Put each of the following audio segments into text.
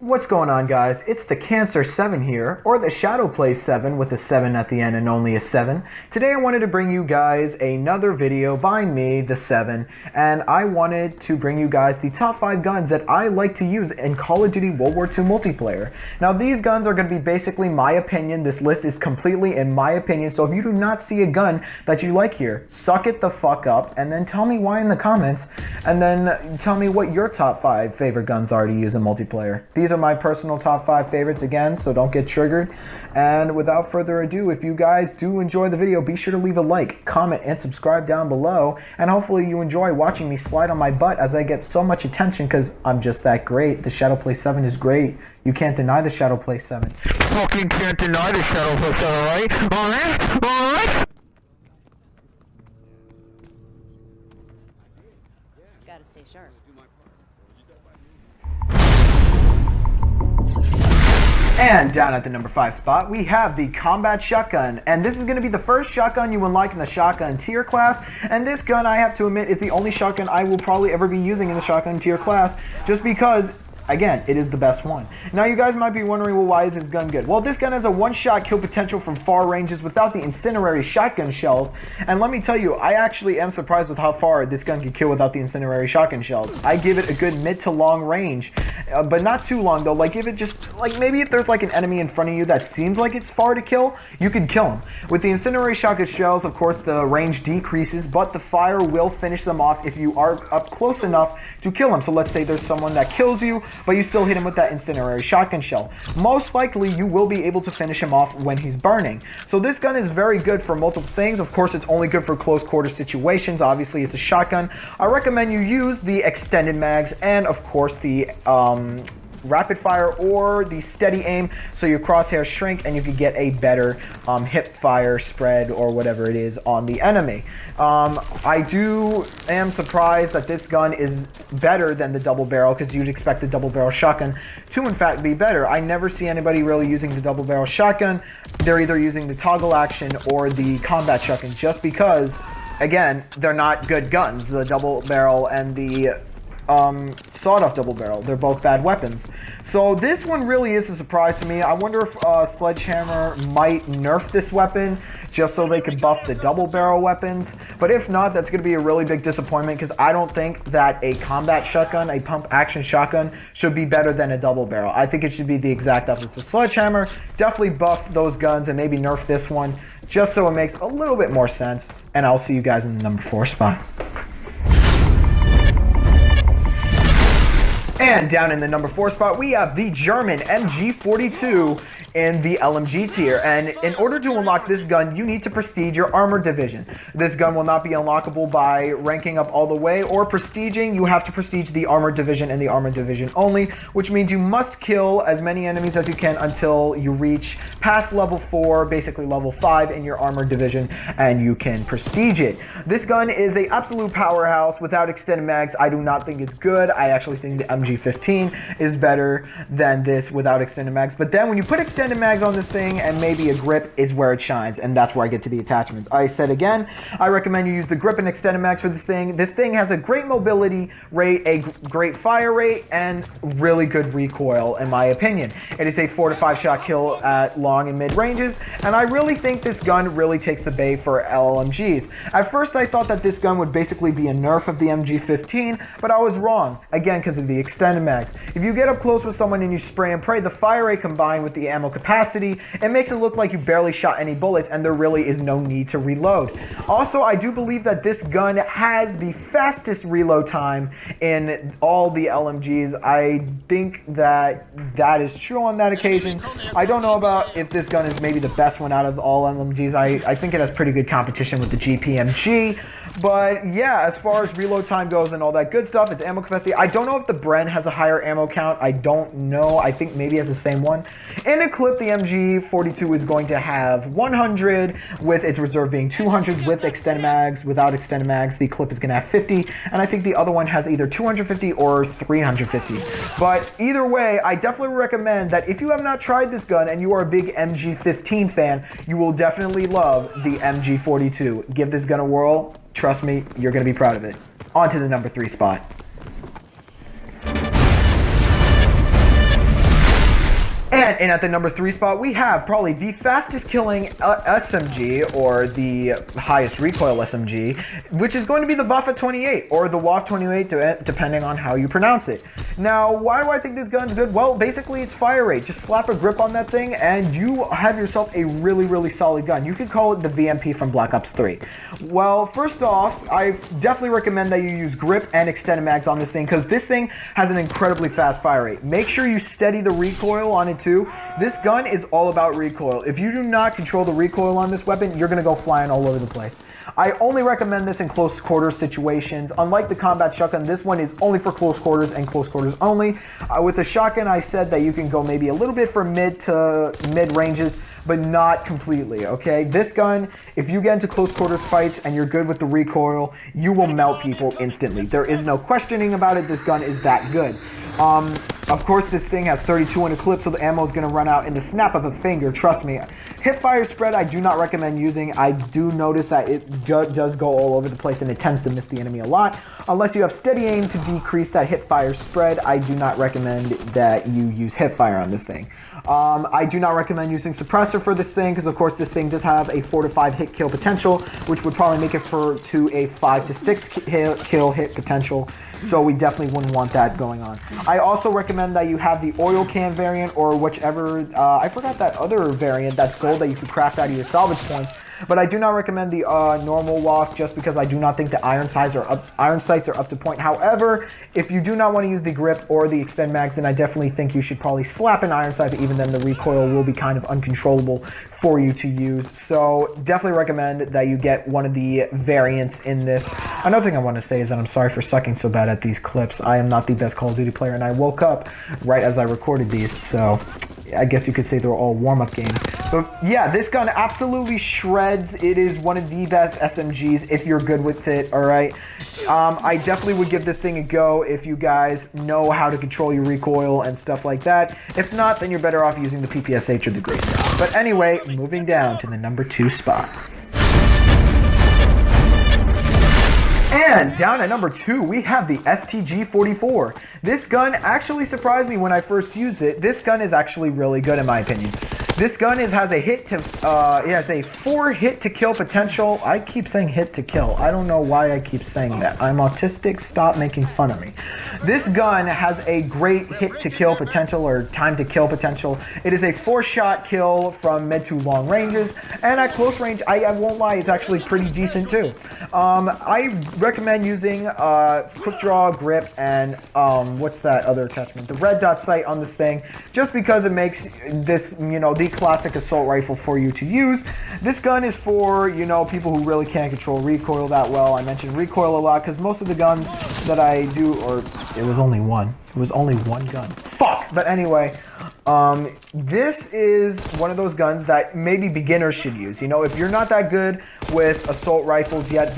What's going on, guys? It's the Cancer 7 here, or the Shadow Play 7 with a 7 at the end and only a 7. Today I wanted to bring you guys another video by me, the 7, and I wanted to bring you guys the top 5 guns that I like to use in Call of Duty World War II multiplayer. Now these guns are going to be basically my opinion. This list is completely in my opinion, so if you do not see a gun that you like here, suck it the fuck up and then tell me why in the comments, and then tell me what your top 5 favorite guns are to use in multiplayer. These are my personal top 5 favorites again, so don't get triggered. And without further ado, if you guys do enjoy the video, be sure to leave a like, comment, and subscribe down below. And hopefully you enjoy watching me slide on my butt as I get so much attention because I'm just that great. The Shadow Play 7 is great. You can't deny the Shadow Play 7. Fucking can't deny the Shadow Play 7, alright? Alright? Alright? Gotta stay sharp. And down at the number 5 spot, we have the Combat Shotgun. And this is going to be the first shotgun you unlock in the Shotgun tier class. And this gun, I have to admit, is the only shotgun I will probably ever be using in the Shotgun tier class. Just because, again, it is the best one. Now you guys might be wondering, well, why is this gun good? Well, this gun has a one-shot kill potential from far ranges without the incendiary shotgun shells. And let me tell you, I actually am surprised with how far this gun can kill without the incendiary shotgun shells. I give it a good mid to long range, but not too long though. Like give it just, like maybe if there's like an enemy in front of you that seems like it's far to kill, you can kill him. With the incendiary shotgun shells, of course, the range decreases, but the fire will finish them off if you are up close enough to kill him. So let's say there's someone that kills you, but you still hit him with that incendiary shotgun shell. Most likely you will be able to finish him off when he's burning. So this gun is very good for multiple things. Of course, it's only good for close quarter situations. Obviously, it's a shotgun. I recommend you use the extended mags and of course the rapid fire or the steady aim, so your crosshairs shrink and you can get a better hip fire spread or whatever it is on the enemy. I am surprised that this gun is better than the double barrel, because you'd expect the double barrel shotgun to in fact be better. I never see anybody really using the double barrel shotgun. They're either using the toggle action or the combat shotgun, just because again they're not good guns. The double barrel and the sawed-off double barrel, they're both bad weapons. So this one really is a surprise to me. I wonder if Sledgehammer might nerf this weapon just so they could buff the double barrel weapons, but if not, that's going to be a really big disappointment, because I don't think that a combat shotgun, a pump action shotgun, should be better than a double barrel. I think it should be the exact opposite. So Sledgehammer, definitely buff those guns and maybe nerf this one just so it makes a little bit more sense. And I'll see you guys in the number 4 spot. And down in the number 4 spot, we have the German MG42 in the LMG tier. And in order to unlock this gun, you need to prestige your armor division. This gun will not be unlockable by ranking up all the way or prestiging. You have to prestige the armor division and the armor division only, which means you must kill as many enemies as you can until you reach past level 4, basically level 5 in your armor division, and you can prestige it. This gun is an absolute powerhouse. Without extended mags, I do not think it's good. I actually think the MG15 is better than this without extended mags. But then when you put extended mags on this thing and maybe a grip is where it shines, and that's where I get to the attachments. I said again, I recommend you use the grip and extended mags for this thing. This thing has a great mobility rate, a great fire rate, and really good recoil in my opinion. It is a 4 to 5 shot kill at long and mid ranges, and I really think this gun really takes the bait for LMGs. At first I thought that this gun would basically be a nerf of the MG15, but I was wrong, again because of the extended mags. If you get up close with someone and you spray and pray, the fire rate combined with the ammo capacity, it makes it look like you barely shot any bullets and there really is no need to reload. Also, I do believe that this gun has the fastest reload time in all the LMGs. I think that that is true on that occasion. I don't know about if this gun is maybe the best one out of all LMGs. I think it has pretty good competition with the GPMG. But yeah, as far as reload time goes and all that good stuff, its ammo capacity, I don't know if the Bren has a higher ammo count. I don't know. I think maybe it has the same one. In a clip, the MG42 is going to have 100 with its reserve being 200 with extended mags. Without extended mags, the clip is going to have 50. And I think the other one has either 250 or 350. But either way, I definitely recommend that if you have not tried this gun and you are a big MG15 fan, you will definitely love the MG42. Give this gun a whirl. Trust me, you're going to be proud of it. On to the number 3 spot. And in at the number 3 spot, we have probably the fastest killing SMG, or the highest recoil SMG, which is going to be the WWII, or the WWII, depending on how you pronounce it. Now, why do I think this gun's good? Well, basically, it's fire rate. Just slap a grip on that thing, and you have yourself a really, really solid gun. You could call it the VMP from Black Ops 3. Well, first off, I definitely recommend that you use grip and extended mags on this thing, because this thing has an incredibly fast fire rate. Make sure you steady the recoil on it too. This gun is all about recoil. If you do not control the recoil on this weapon, you're going to go flying all over the place. I only recommend this in close quarters situations. Unlike the combat shotgun, this one is only for close quarters and close quarters only. With the shotgun, I said that you can go maybe a little bit for mid to mid ranges, but not completely, okay? This gun, if you get into close quarters fights and you're good with the recoil, you will melt people instantly. There is no questioning about it. This gun is that good. Of course, this thing has 32 in a clip, so the ammo is going to run out in the snap of a finger. Trust me. Hip fire spread, I do not recommend using. I do notice that it does go all over the place, and it tends to miss the enemy a lot. Unless you have steady aim to decrease that hip fire spread, I do not recommend that you use hip fire on this thing. I do not recommend using suppressor for this thing, because of course this thing does have a 4 to 5 hit kill potential, which would probably make it to a 5 to 6 kill hit potential. So we definitely wouldn't want that going on. I also recommend that you have the oil can variant, or whichever, I forgot that other variant that's gold that you could craft out of your salvage points. But I do not recommend the normal WAF, just because I do not think the iron sights are up to point. However, if you do not want to use the grip or the extend mags, then I definitely think you should probably slap an iron sight. But even then, the recoil will be kind of uncontrollable for you to use. So definitely recommend that you get one of the variants in this. Another thing I want to say is that I'm sorry for sucking so bad at these clips. I am not the best Call of Duty player, and I woke up right as I recorded these, so I guess you could say they're all warm-up games. But yeah, this gun absolutely shreds. It is one of the best SMGs if you're good with it, alright? I definitely would give this thing a go if you guys know how to control your recoil and stuff like that. If not, then you're better off using the PPSH or the Grayscale. But anyway, moving down to the number 2 spot. And down at number 2, we have the STG-44. This gun actually surprised me when I first used it. This gun is actually really good in my opinion. This gun has a 4 hit to kill potential. I keep saying hit to kill. I don't know why I keep saying that. I'm autistic. Stop making fun of me. This gun has a great hit to kill potential, or time to kill potential. It is a 4-shot kill from mid to long ranges, and at close range, I won't lie, it's actually pretty decent too. I recommend using quick draw, grip, and what's that other attachment? The red dot sight on this thing, just because it makes this, the classic assault rifle for you to use. This gun is for, people who really can't control recoil that well. I mentioned recoil a lot because most of the guns that I do, or it was only one. It was only one gun. Fuck! But anyway, this is one of those guns that maybe beginners should use. If you're not that good with assault rifles yet,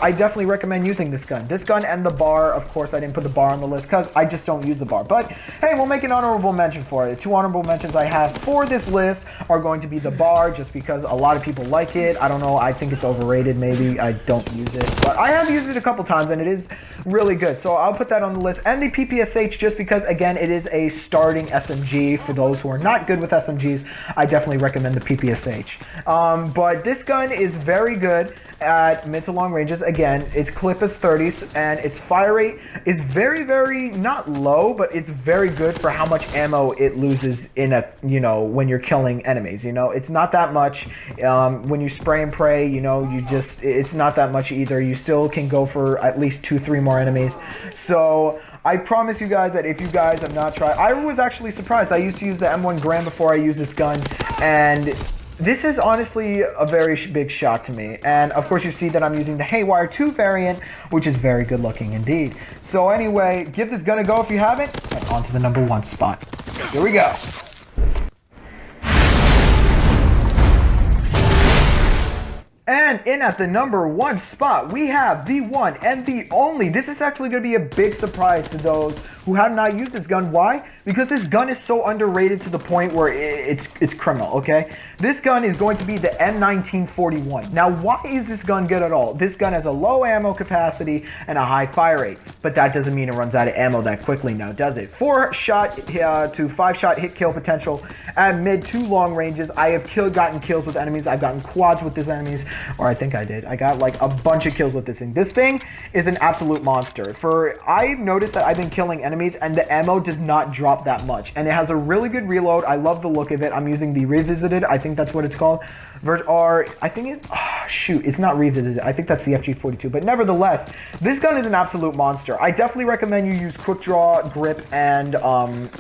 I definitely recommend using this gun. This gun and the bar. Of course, I didn't put the bar on the list because I just don't use the bar. But hey, we'll make an honorable mention for it. The 2 honorable mentions I have for this list are going to be the bar, just because a lot of people like it. I don't know, I think it's overrated maybe. I don't use it, but I have used it a couple times and it is really good. So I'll put that on the list. And the PPSH, just because again, it is a starting SMG. For those who are not good with SMGs, I definitely recommend the PPSH. But this gun is very good at mid to long ranges. Again, its clip is 30s, and its fire rate is very, very, not low, but it's very good for how much ammo it loses in a, when you're killing enemies. It's not that much. When you spray and pray, it's not that much either. You still can go for at least 2-3 more enemies. So I promise you guys that if you guys have not tried, I was actually surprised. I used to use the M1 Garand before I used this gun, and this is honestly a very big shot to me. And of course you see that I'm using the Haywire 2 variant, which is very good looking indeed. So anyway, give this gun a go if you haven't, and on to the number 1 spot. Here we go. And in at the number 1 spot, we have the one and the only. This is actually going to be a big surprise to those who have not used this gun. Why? Because this gun is so underrated to the point where it's criminal, okay? This gun is going to be the M1941. Now, why is this gun good at all? This gun has a low ammo capacity and a high fire rate, but that doesn't mean it runs out of ammo that quickly now, does it? 4-shot to 5-shot hit kill potential at mid to long ranges. I have gotten kills with enemies. I've gotten quads with these enemies, or I think I did. I got like a bunch of kills with this thing. This thing is an absolute monster. I've noticed that I've been killing enemies and the ammo does not drop that much, and it has a really good reload. I love the look of it. I'm using the Revisited, I think that's what it's called, or I think it's not Revisited, I think that's the FG42, but nevertheless, this gun is an absolute monster. I definitely recommend you use quick draw, grip, and an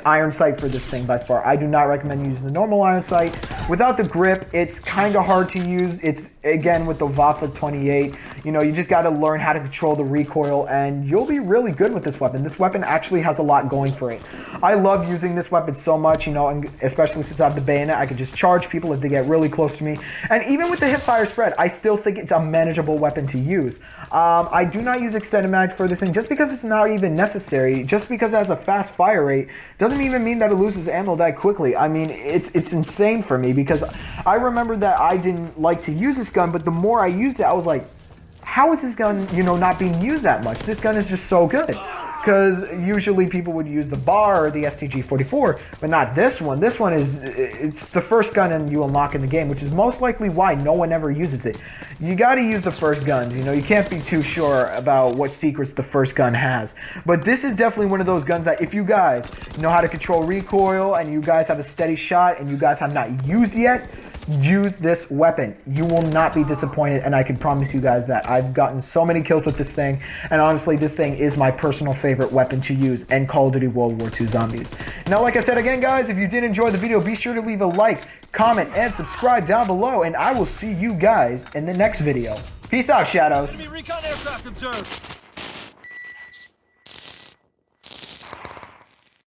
iron sight for this thing by far. I do not recommend using the normal iron sight. Without the grip, it's kind of hard to use. It's, again, with the WWII 28, you know, you just got to learn how to control the recoil, and you'll be really good with this weapon. This weapon actually has a lot going for it. I love using this weapon so much, you know, and especially since I have the bayonet, I can just charge people if they get really close to me. And even with the hip fire spread, I still think it's a manageable weapon to use. I do not use extended mag for this thing just because it's not even necessary. Just because it has a fast fire rate doesn't even mean that it loses ammo that quickly. I mean, it's insane for me because I remember that I didn't like to use this gun, but the more I used it, I was like, how is this gun, you know, not being used that much? This gun is just so good. Because usually people would use the BAR or the STG-44, but not this one. This one it's the first gun you unlock in the game, which is most likely why no one ever uses it. You got to use the first guns, you know, you can't be too sure about what secrets the first gun has. But this is definitely one of those guns that if you guys know how to control recoil and you guys have a steady shot and you guys have not used yet, use this weapon. You will not be disappointed, and I can promise you guys that. I've gotten so many kills with this thing, and honestly, this thing is my personal favorite weapon to use in Call of Duty World War II Zombies. Now, like I said again, guys, if you did enjoy the video, be sure to leave a like, comment, and subscribe down below, and I will see you guys in the next video. Peace out, Shadows. Enemy recon aircraft observed.